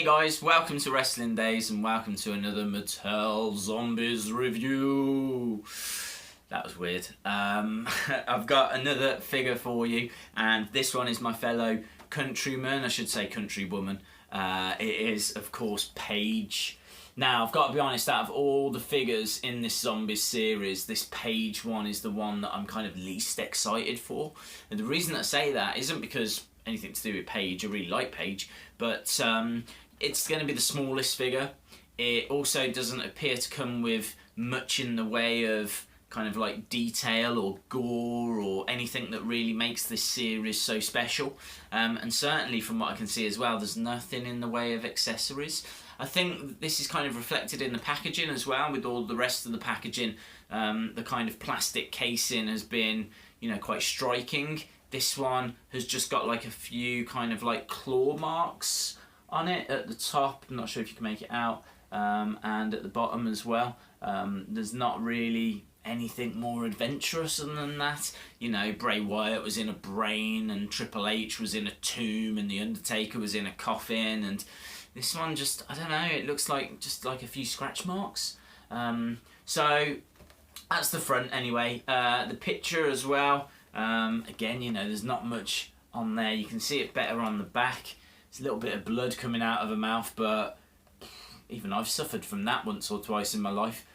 Hey guys, welcome to Wrestling Days and welcome to another Mattel Zombies review. That was weird. I've got another figure for you, and this one is my fellow countryman, I should say countrywoman. It is, of course, Paige. Now, I've got to be honest, out of all the figures in this Zombies series, this Paige one is the one that I'm kind of least excited for. And the reason I say that isn't because anything to do with Paige, I really like Paige, but it's going to be the smallest figure. It also doesn't appear to come with much in the way of kind of like detail or gore or anything that really makes this series so special. And certainly from what I can see as well, there's nothing in the way of accessories. I think this is kind of reflected in the packaging as well, with all the rest of the packaging. The kind of plastic casing has been, you know, quite striking. This one has just got like a few kind of like claw marks on it at the top. I'm not sure if you can make it out. And at the bottom as well. There's not really anything more adventurous than that. You know, Bray Wyatt was in a brain and Triple H was in a tomb and The Undertaker was in a coffin, and this one just, I don't know, it looks like just like a few scratch marks. So that's the front anyway. The picture as well, again, you know, there's not much on there. You can see it better on the back. There's a little bit of blood coming out of her mouth, but even I've suffered from that once or twice in my life.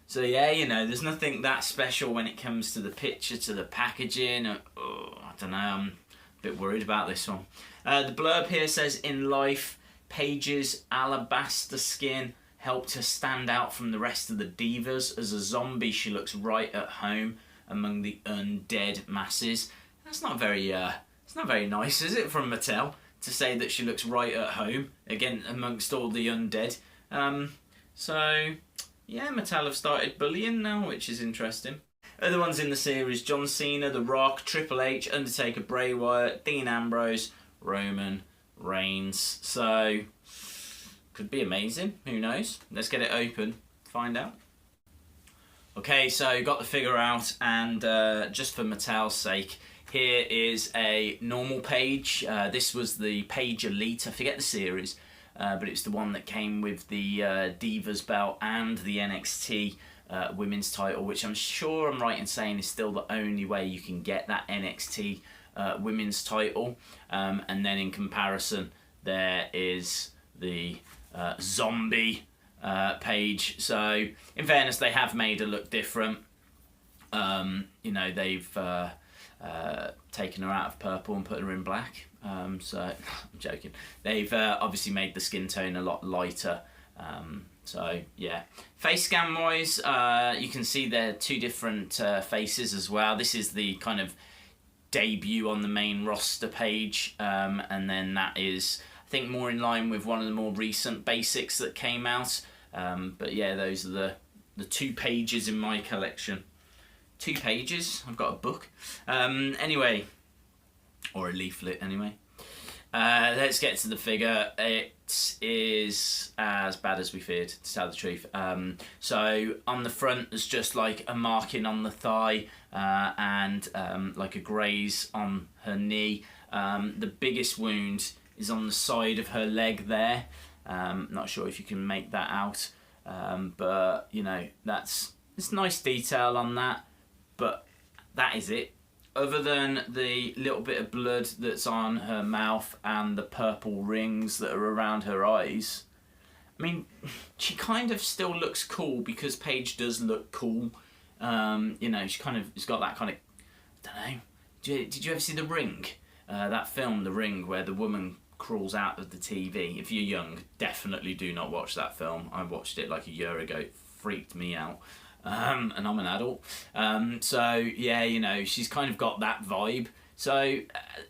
So yeah, you know, there's nothing that special when it comes to the picture, to the packaging. I don't know, I'm a bit worried about this one. The blurb here says, in life, Paige's alabaster skin helped her stand out from the rest of the divas. As a zombie, she looks right at home among the undead masses. That's not very, it's not very nice, is it, from Mattel, to say that she looks right at home, again, amongst all the undead. So, yeah, Mattel have started bullying now, which is interesting. Other ones in the series: John Cena, The Rock, Triple H, Undertaker, Bray Wyatt, Dean Ambrose, Roman Reigns. So, could be amazing, who knows? Let's get it open, find out. Okay, so got the figure out, and just for Mattel's sake, here is a normal Paige. This was the Paige Elite, I forget the series, but it's the one that came with the Divas belt and the NXT women's title, which I'm sure I'm right in saying is still the only way you can get that NXT women's title. And then in comparison, there is the zombie Paige. So in fairness, they have made her look different. You know, they've taken her out of purple and put her in black. So I'm joking. They've obviously made the skin tone a lot lighter. So yeah, face scan wise, you can see they're two different faces as well. This is the kind of debut on the main roster Paige, and then that is, I think, more in line with one of the more recent basics that came out. But yeah, those are the two pages in my collection. 2 pages, I've got a book. Anyway, or a leaflet anyway. Let's get to the figure. It is as bad as we feared, to tell the truth. So on the front there's just like a marking on the thigh, and like a graze on her knee. The biggest wound is on the side of her leg there. Not sure if you can make that out, but you know, it's nice detail on that, but that is it. Other than the little bit of blood that's on her mouth and the purple rings that are around her eyes, I mean, she kind of still looks cool, because Paige does look cool. You know, she's got that kind of, I don't know, did you ever see The Ring? That film, The Ring, where the woman crawls out of the TV. If you're young, definitely do not watch that film. I watched it like a year ago. It freaked me out. And I'm an adult. So yeah, you know, she's kind of got that vibe. So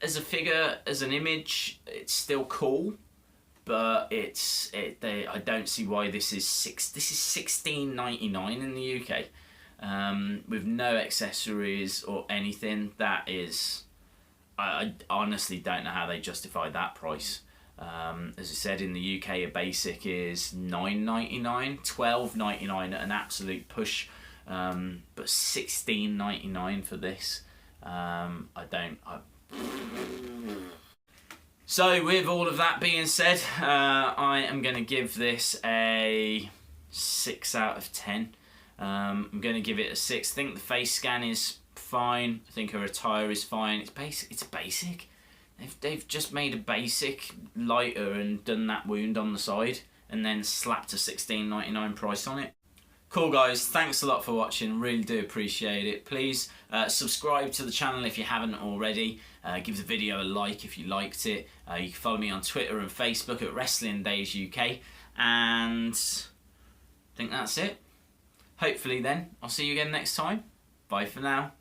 as a figure, as an image, it's still cool, but I don't see why this is $16.99 in the UK, with no accessories or anything. That is, I honestly don't know how they justify that price. As I said, in the UK, a basic is $9.99, $12.99 at an absolute push, but $16.99 for this. So with all of that being said, I am going to give this a 6 out of 10. I'm going to give it a 6. I think the face scan is fine. I think her attire is fine. It's basic. It's basic. They've just made a basic lighter and done that wound on the side and then slapped a $16.99 price on it. Cool guys, thanks a lot for watching, really do appreciate it. Please subscribe to the channel if you haven't already. Give the video a like if you liked it. You can follow me on Twitter and Facebook at Wrestling Days UK. And I think that's it. Hopefully then, I'll see you again next time. Bye for now.